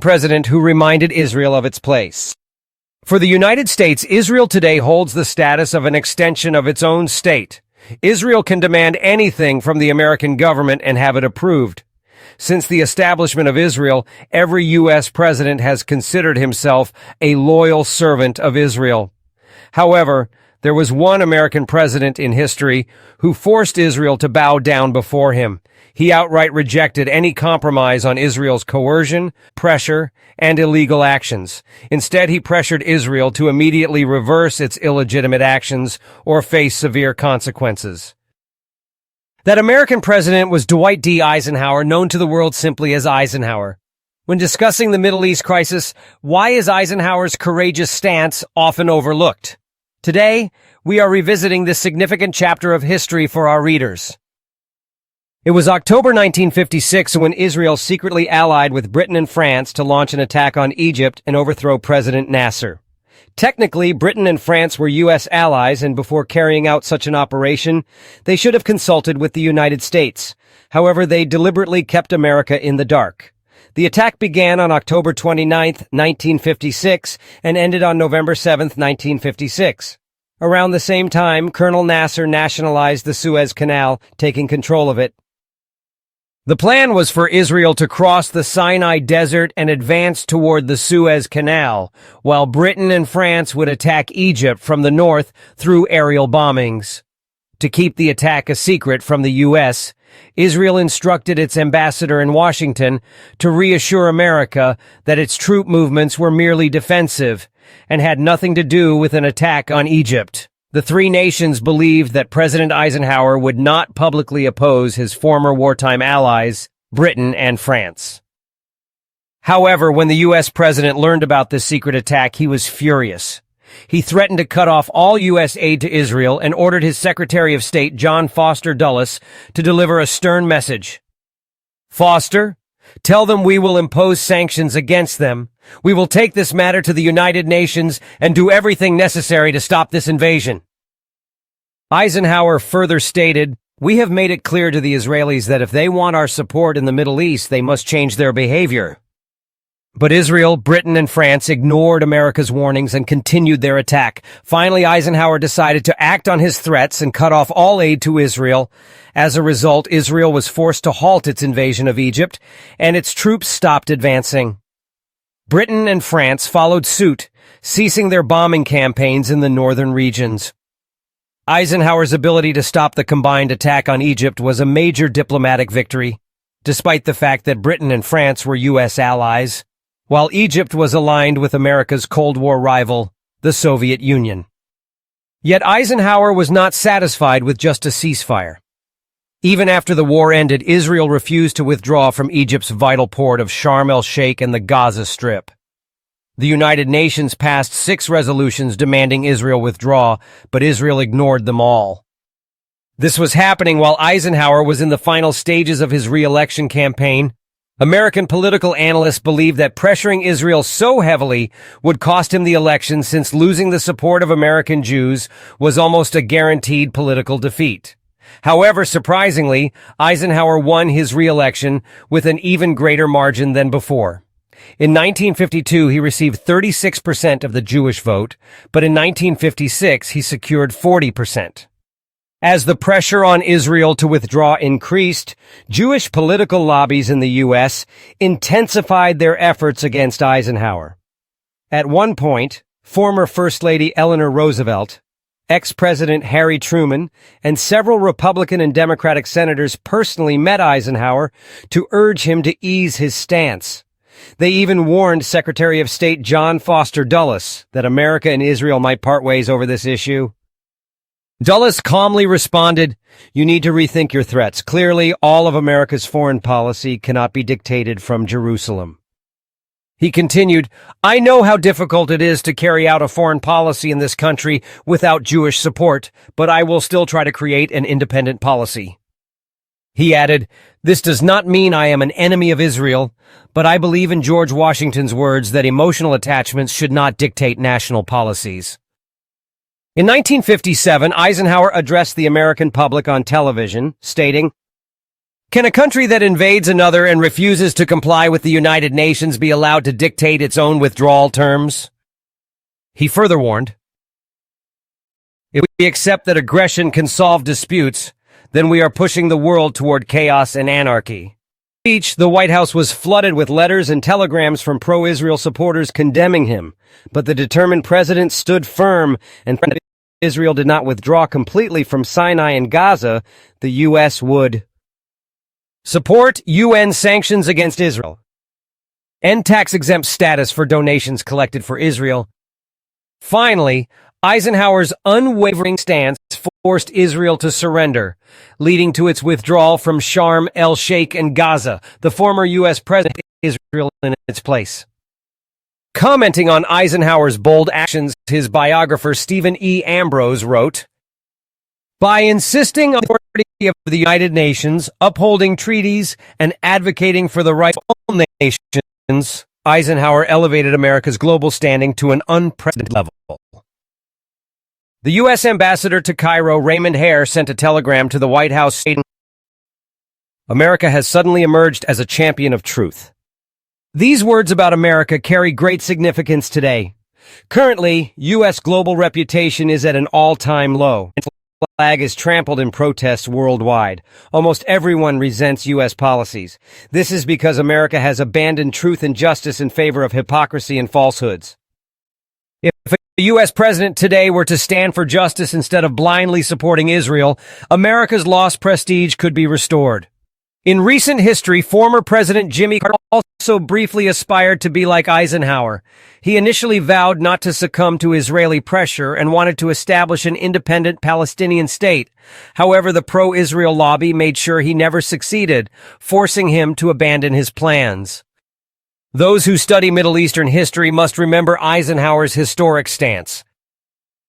president who reminded Israel of its place. For the United States, Israel today holds the status of an extension of its own state. Israel can demand anything from the American government and have it approved. Since the establishment of Israel, every U.S. president has considered himself a loyal servant of Israel. However, there was one American president in history who forced Israel to bow down before him. He outright rejected any compromise on Israel's coercion, pressure, and illegal actions. Instead, he pressured Israel to immediately reverse its illegitimate actions or face severe consequences. That American president was Dwight D. Eisenhower, known to the world simply as Eisenhower. When discussing the Middle East crisis, why is Eisenhower's courageous stance often overlooked? Today, we are revisiting this significant chapter of history for our readers. It was October 1956 when Israel secretly allied with Britain and France to launch an attack on Egypt and overthrow President Nasser. Technically, Britain and France were U.S. allies, and before carrying out such an operation, they should have consulted with the United States. However, they deliberately kept America in the dark. The attack began on October 29, 1956, and ended on November 7, 1956. Around the same time, Colonel Nasser nationalized the Suez Canal, taking control of it. The plan was for Israel to cross the Sinai Desert and advance toward the Suez Canal, while Britain and France would attack Egypt from the north through aerial bombings. To keep the attack a secret from the U.S., Israel instructed its ambassador in Washington to reassure America that its troop movements were merely defensive and had nothing to do with an attack on Egypt. The three nations believed that President Eisenhower would not publicly oppose his former wartime allies, Britain and France. However, when the U.S. president learned about this secret attack, he was furious. He threatened to cut off all U.S. aid to Israel and ordered his Secretary of State, John Foster Dulles, to deliver a stern message. Foster, tell them we will impose sanctions against them. We will take this matter to the United Nations and do everything necessary to stop this invasion. Eisenhower further stated, "We have made it clear to the Israelis that if they want our support in the Middle East, they must change their behavior." But Israel, Britain, and France ignored America's warnings and continued their attack. Finally, Eisenhower decided to act on his threats and cut off all aid to Israel. As a result, Israel was forced to halt its invasion of Egypt, and its troops stopped advancing. Britain and France followed suit, ceasing their bombing campaigns in the northern regions. Eisenhower's ability to stop the combined attack on Egypt was a major diplomatic victory, despite the fact that Britain and France were U.S. allies, while Egypt was aligned with America's Cold War rival, the Soviet Union. Yet Eisenhower was not satisfied with just a ceasefire. Even after the war ended, Israel refused to withdraw from Egypt's vital port of Sharm el-Sheikh and the Gaza Strip. The United Nations passed 6 resolutions demanding Israel withdraw, but Israel ignored them all. This was happening while Eisenhower was in the final stages of his re-election campaign. American political analysts believed that pressuring Israel so heavily would cost him the election, since losing the support of American Jews was almost a guaranteed political defeat. However, surprisingly, Eisenhower won his re-election with an even greater margin than before. In 1952, he received 36% of the Jewish vote, but in 1956, he secured 40%. As the pressure on Israel to withdraw increased, Jewish political lobbies in the U.S. intensified their efforts against Eisenhower. At one point, former First Lady Eleanor Roosevelt, ex-President Harry Truman, and several Republican and Democratic senators personally met Eisenhower to urge him to ease his stance. They even warned Secretary of State John Foster Dulles that America and Israel might part ways over this issue. Dulles calmly responded, "You need to rethink your threats. Clearly, all of America's foreign policy cannot be dictated from Jerusalem." He continued, "I know how difficult it is to carry out a foreign policy in this country without Jewish support, but I will still try to create an independent policy." He added, "This does not mean I am an enemy of Israel, but I believe in George Washington's words that emotional attachments should not dictate national policies." In 1957, Eisenhower addressed the American public on television, stating, Can a country that invades another and refuses to comply with the United Nations be allowed to dictate its own withdrawal terms? He further warned, if we accept that aggression can solve disputes, then we are pushing the world toward chaos and anarchy. The White House was flooded with letters and telegrams from pro-Israel supporters condemning him, but the determined president stood firm, and if Israel did not withdraw completely from Sinai and Gaza, the U.S. would support UN sanctions against Israel, end tax-exempt status for donations collected for Israel. Finally, Eisenhower's unwavering stance forced Israel to surrender, leading to its withdrawal from Sharm el-Sheikh and Gaza, the former U.S. president Israel in its place. Commenting on Eisenhower's bold actions, his biographer Stephen E. Ambrose wrote, by insisting on the authority of the United Nations, upholding treaties, and advocating for the rights of all nations, Eisenhower elevated America's global standing to an unprecedented level. The U.S. ambassador to Cairo, Raymond Hare, sent a telegram to the White House stating, America has suddenly emerged as a champion of truth. These words about America carry great significance today. Currently, U.S. global reputation is at an all-time low. The flag is trampled in protests worldwide. Almost everyone resents U.S. policies. This is because America has abandoned truth and justice in favor of hypocrisy and falsehoods. If a U.S. president today were to stand for justice instead of blindly supporting Israel, America's lost prestige could be restored. In recent history, former President Jimmy Carter also briefly aspired to be like Eisenhower. He initially vowed not to succumb to Israeli pressure and wanted to establish an independent Palestinian state. However, the pro-Israel lobby made sure he never succeeded, forcing him to abandon his plans. Those who study Middle Eastern history must remember Eisenhower's historic stance.